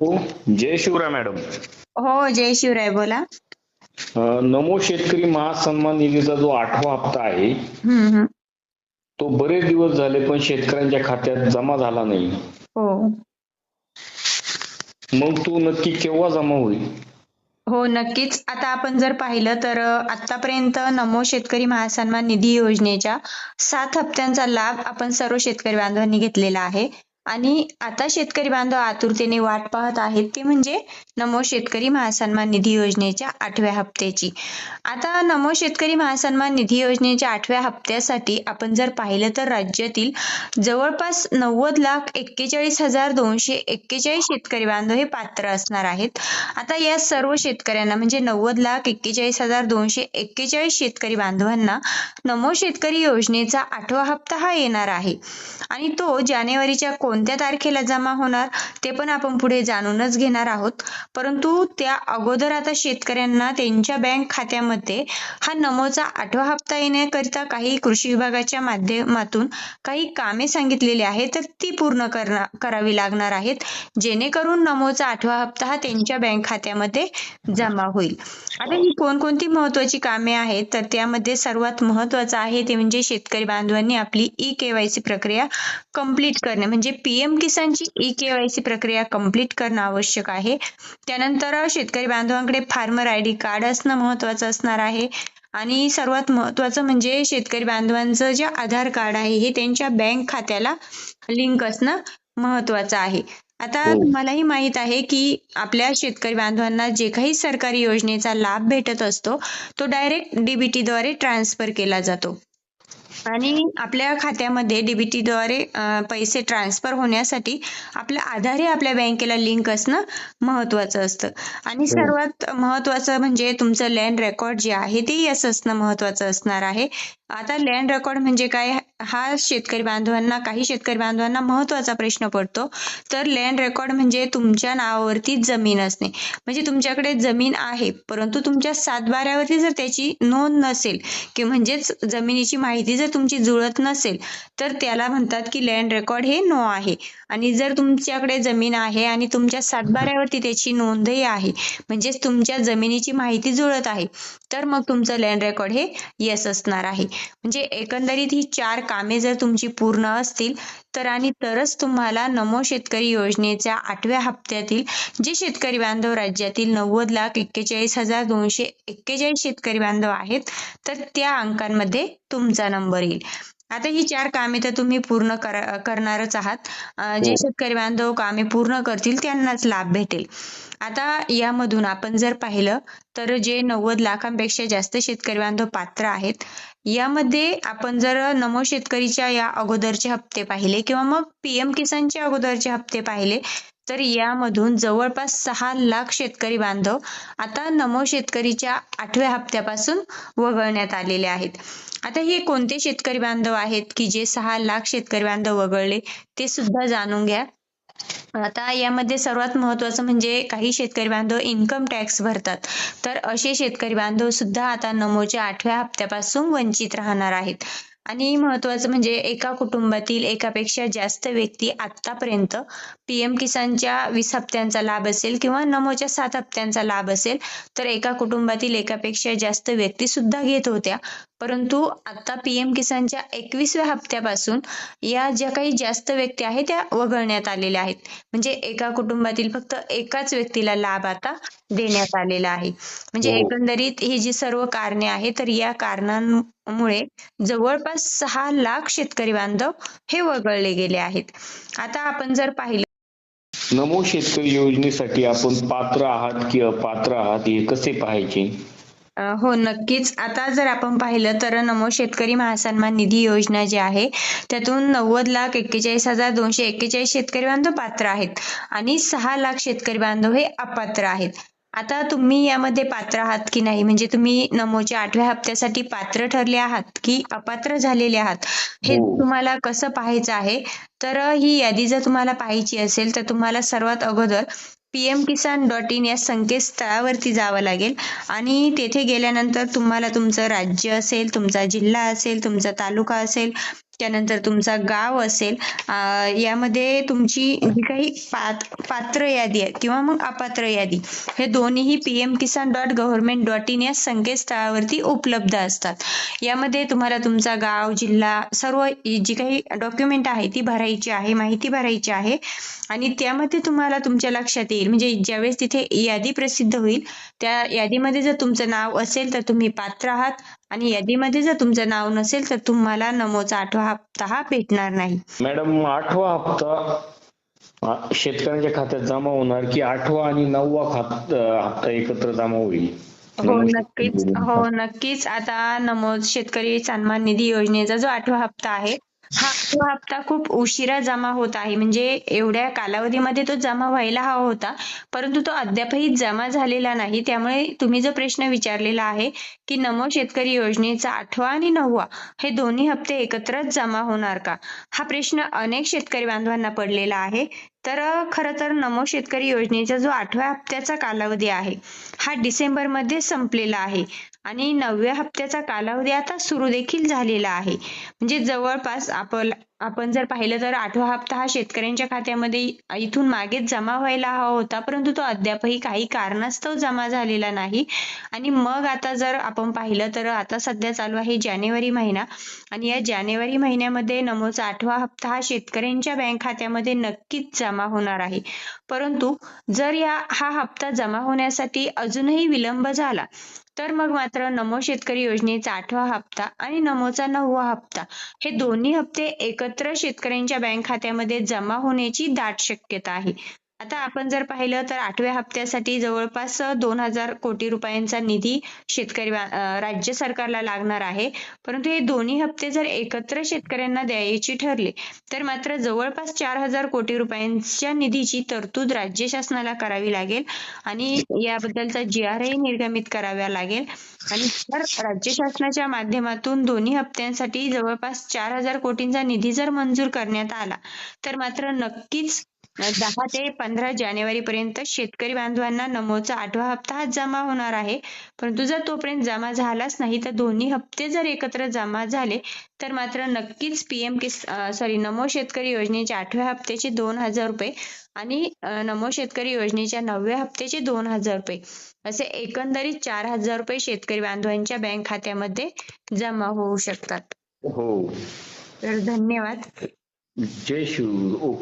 हो. जय शिवराय मॅडम. हो, जय शिवराय. बोला. नमो शेतकरी महासन्मान निधीचा जो 8वा हप्ता आहे हम्म. तो बरेच दिवस झाले पण शेतकऱ्यांच्या खात्यात जमा झाला नाही. हो. मग तो नक्की केव्हा जमा होईल? हो, नक्कीच. आता आपण जर पाहिलं तर आतापर्यंत नमो शेतकरी महासन्मान निधी योजनेच्या 7 हप्त्यांचा लाभ आपण सर्व शेतकरी बांधवांनी घेतलेला आहे. आणि आता शेतकरी बांधव आतुरतेने वाट पाहत आहेत ते म्हणजे नमो शेतकरी महासन्मान निधी योजनेच्या 8व्या हप्त्याची. आता नमो शेतकरी महासन्मान निधी योजनेच्या 8व्या हप्त्यासाठी आपण जर पाहिलं तर राज्यातील जवळपास 90,41,241 शेतकरी बांधव हे पात्र असणार आहेत. आता या सर्व शेतकऱ्यांना म्हणजे 90,41,241 शेतकरी बांधवांना नमो शेतकरी योजनेचा 8वा हप्ता हा येणार आहे. आणि तो जानेवारीच्या कोणत्या तारखेला जमा होणार ते पण आपण पुढे जाणूनच घेणार आहोत. परंतु त्या अगोदर आता शेतकऱ्यांना त्यांच्या बँक खात्यामध्ये हा नमोचा 8वा हप्ता येण्याकरिता काही कृषी विभागाच्या माध्यमातून काही कामे सांगितलेली आहेत तर ती पूर्ण करावी लागणार आहेत, जेणेकरून नमोचा 8वा हप्ता हा त्यांच्या बँक खात्यामध्ये जमा होईल. आता ही कोणकोणती महत्वाची कामे आहेत तर त्यामध्ये सर्वात महत्वाचं आहे ते म्हणजे शेतकरी बांधवांनी आपली ई-केवायसी प्रक्रिया कंप्लीट करणे म्हणजे पीएम किसानची ई-केवायसी प्रक्रिया कंप्लीट करणं आवश्यक आहे. त्यानंतर शेतकरी बांधवांकडे फार्मर आयडी कार्ड असणं महत्वाचं असणार आहे. आणि सर्वात महत्वाचं म्हणजे शेतकरी बांधवांचं जे आधार कार्ड आहे हे त्यांच्या बँक खात्याला लिंक असणं महत्वाचं आहे. आता हो. तुम्हालाही माहित आहे की आपल्या शेतकरी बांधवांना जे काही सरकारी योजनेचा लाभ भेटत असतो तो डायरेक्ट डीबीटी द्वारे ट्रान्सफर केला जातो. आणि आपल्या खात्यामध्ये डीबीटी द्वारे पैसे ट्रान्सफर होण्यासाठी आपलं आधार हे आपल्या बँकेला लिंक असणं महत्वाचं असतं. आणि सर्वात महत्वाचं म्हणजे तुमचं लँड रेकॉर्ड जे आहे ते यस असणं महत्वाचं असणार आहे. आता लँड रेकॉर्ड म्हणजे काय हा काही शेतकरी बांधवांना महत्वाचा प्रश्न पडतो. तर लँड रेकॉर्ड म्हणजे तुमच्या नावावरती जमीन असणे म्हणजे तुमच्याकडे जमीन आहे परंतु तुमच्या सातबाऱ्यावरती जर त्याची नोंद नसेल की म्हणजेच जमिनीची माहिती जर तुमची जुळत नसेल तर त्याला म्हणतात की लँड रेकॉर्ड हे नो आहे. आणि जर तुमच्याकडे जमीन आहे आणि तुमच्या सातबाऱ्यावरती त्याची नोंदही आहे म्हणजेच तुमच्या जमिनीची माहिती जुळत आहे तर मग तुमचं लँड रेकॉर्ड हे यस असणार आहे. म्हणजे एकंदरीत ही 4 कामे जर तुमची पूर्ण असतील तरच तुम्हाला नमो शेतकरी योजनेच्या 8व्या हप्त्यातील जे शेतकरी बांधव राज्यातील 90,41,241 शेतकरी बांधव आहेत तर त्या अंकांमध्ये तुमचा नंबर येईल. आता ही 4 कामे तर तुम्ही पूर्ण करणारच आहात. जे शेतकरी बांधव कामे पूर्ण करतील त्यांनाच लाभ भेटेल. आता यामधून आपण जर पाहिलं तर जे 90 लाखांपेक्षा जास्त शेतकरी बांधव पात्र आहेत यामध्ये आपण जर नमो शेतकरीच्या या अगोदरचे हप्ते पाहिले किंवा मग पीएम किसानचे अगोदरचे हप्ते पाहिले तर यामधून जवळपास 6 लाख शेतकरी बांधव आता नमो शेतकरीच्या 8व्या हप्त्यापासून वगळण्यात आलेले आहेत. आता हे कोणते शेतकरी बांधव आहेत की जे 6 लाख शेतकरी बांधव वगळले ते सुद्धा जाणून घ्या. आता यामध्ये सर्वात महत्वाचं म्हणजे काही शेतकरी बांधव इन्कम टॅक्स भरतात तर असे शेतकरी बांधव सुद्धा आता नमोच्या 8व्या हप्त्यापासून वंचित राहणार आहेत. आणि महत्वाचं म्हणजे एका कुटुंबातील एकापेक्षा जास्त व्यक्ती आतापर्यंत पीएम किसानच्या 20 हप्त्यांचा लाभ असेल किंवा नमोच्या 7 हप्त्यांचा लाभ असेल तर एका कुटुंबातील एकापेक्षा जास्त व्यक्ती सुद्धा घेत होत्या. परंतु आता पीएम किसानच्या 21व्या हप्त्यापासून या ज्या काही जास्त व्यक्ती आहेत त्या वगळण्यात आलेल्या आहेत. म्हणजे एका कुटुंबातील फक्त एकाच व्यक्तीला लाभ आता देण्यात आलेला आहे. म्हणजे एकंदरीत ही जी सर्व कारणे आहेत तर या कारणांमुळे जवळपास 6 लाख शेतकरी बांधव हे वगळले गेले आहेत. आता आपण जर पाहिलं नमो शेतकरी योजनेसाठी आपण पात्र आहात की अपात्र आहात हे कसे पाहायचे? हो, नक्कीच. आता जर आपण पाहिलं तर नमो शेतकरी महासन्मान निधी योजना जी आहे त्यातून 90,41,241 शेतकरी बांधव पात्र आहेत आणि 6 लाख शेतकरी बांधव हे अपात्र आहेत. आता तुम्ही यामध्ये पात्र आहात की नाही म्हणजे तुम्ही नमोच्या 8व्या हप्त्यासाठी पात्र ठरले आहात की अपात्र झालेले आहात हे तुम्हाला कसं पाहायचं आहे तर ही यादी जर तुम्हाला पाहायची असेल तर तुम्हाला सर्वात अगोदर pmkisan.in या संकेतस्थळावरती जावं लागेल आणि तेथे गेल्यानंतर तुम्हाला तुमचं राज्य असेल, तुमचा जिल्हा असेल, तुमचा तालुका असेल त्यानंतर तुमचा गाव असेल, यामध्ये तुमची जी काही पात्र यादी आहे किंवा मग अपात्र यादी, हे दोन्हीही pmkisan.government.in या संकेतस्थळावरती उपलब्ध असतात. यामध्ये तुम्हाला तुमचा गाव, जिल्हा, सर्व जी काही डॉक्युमेंट आहे ती भरायची आहे, माहिती भरायची आहे आणि त्यामध्ये तुम्हाला तुमच्या लक्षात येईल, म्हणजे ज्यावेळेस तिथे यादी प्रसिद्ध होईल त्या यादीमध्ये जर तुमचं नाव असेल तर तुम्ही पात्र आहात आणि यादीमध्ये जर तुमचं नाव नसेल तर तुम्हाला नमोचा 8वा हप्ता हा भेटणार नाही. मॅडम, 8वा हप्ता शेतकऱ्यांच्या खात्यात जमा होणार की 8वा आणि 9वा हप्ता एकत्र जमा होईल? हो नक्कीच, हो नक्कीच. आता नमोद शेतकरी सन्मान निधी योजनेचा जो 8वा हप्ता आहे, हा 8वा हप्ता खूप उशिरा जमा होत आहे. म्हणजे एवढ्या कालावधीमध्ये तो जमा व्हायला हवा होता, परंतु तो अद्यापही जमा झालेला नाही. त्यामुळे तुम्ही जो प्रश्न विचारलेला आहे की नमो शेतकरी योजनेचा 8वा आणि 9वा हे दोन्ही हप्ते एकत्रच जमा होणार का, हा प्रश्न अनेक शेतकरी बांधवांना पडलेला आहे. तर खरं तर नमो शेतकरी योजनेचा जो 8व्या हप्त्याचा कालावधी आहे हा डिसेंबरमध्ये संपलेला आहे आणि 9व्या हप्त्याचा कालावधी आता सुरू देखील झालेला आहे. म्हणजे जवळपास आपण जर पाहिलं तर 8वा हप्ता हा शेतकऱ्यांच्या खात्यामध्ये इथून मागेच जमा व्हायला हवा होता, परंतु तो अद्यापही काही कारणास्तव जमा झालेला नाही. आणि मग आता जर आपण पाहिलं तर आता सध्या चालू आहे जानेवारी महिना आणि या जानेवारी महिन्यामध्ये नमोचा 8वा हप्ता हा शेतकऱ्यांच्या बँक खात्यामध्ये नक्कीच जमा होणार आहे. परंतु जर हा हप्ता जमा होण्यासाठी अजूनही विलंब झाला तर मग मात्र नमो शेतकरी योजनेचा 8वा हप्ता आणि नमोचा 9वा हप्ता हे दोन्ही हप्ते एकत्र शेतकऱ्यांच्या बँक खात्यामध्ये जमा होण्याची दाट शक्यता आहे. आता आपण जर पाहिलं तर 8व्या हप्त्यासाठी जवळपास 2,000 कोटी रुपयांचा निधी राज्य सरकारला लागणार आहे. परंतु हे दोन्ही हप्ते जर एकत्र शेतकऱ्यांना द्यायचे ठरले तर मात्र जवळपास 4,000 कोटी रुपयांच्या निधीची तरतूद राज्य शासनाला करावी लागेल आणि याबद्दलचा GRही निर्गमित करावा लागेल. आणि जर राज्य शासनाच्या माध्यमातून दोन्ही हप्त्यांसाठी जवळपास 4,000 कोटींचा निधी जर मंजूर करण्यात आला तर मात्र नक्कीच 10 ते 15 जानेवारी पर्यंत शेतकरी बांधवांना नमोचा 8वा हप्ता हा जमा होणार आहे. परंतु जर तोपर्यंत जमा झालाच नाही तर दोन्ही हप्ते जर एकत्र जमा झाले तर मात्र नक्कीच नमो शेतकरी योजनेच्या 8व्या हप्त्याचे 2,000 रुपये आणि नमो शेतकरी योजनेच्या 9व्या हप्त्याचे 2,000 रुपये असे एकंदरीत 4,000 रुपये शेतकरी बांधवांच्या बँक खात्यामध्ये जमा होऊ शकतात. हो, तर धन्यवाद. जय शिव.